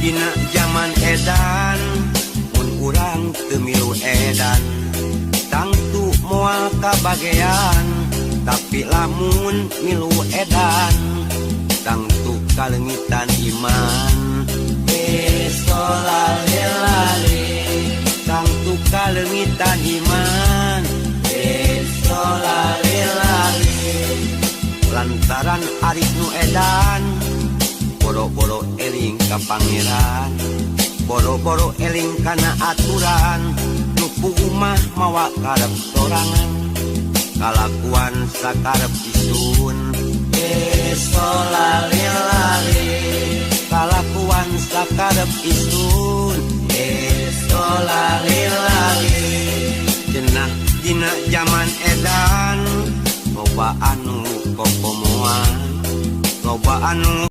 Dina zaman edan mun urang teu milu edan tangtu moal kabagean tapi lamun milu edan tangtu kalengitan iman solalelali tangtu kalengitan iman solalelali lantaran arit nu edan boro-boro eling ka pangeran boro-boro eling kana aturan nu umah mawa karep sorangan kalakuan sakarep isun solalelali kalakuan sakarep isun solalelali cenah dina zaman edan loba anu kokomoan loba anu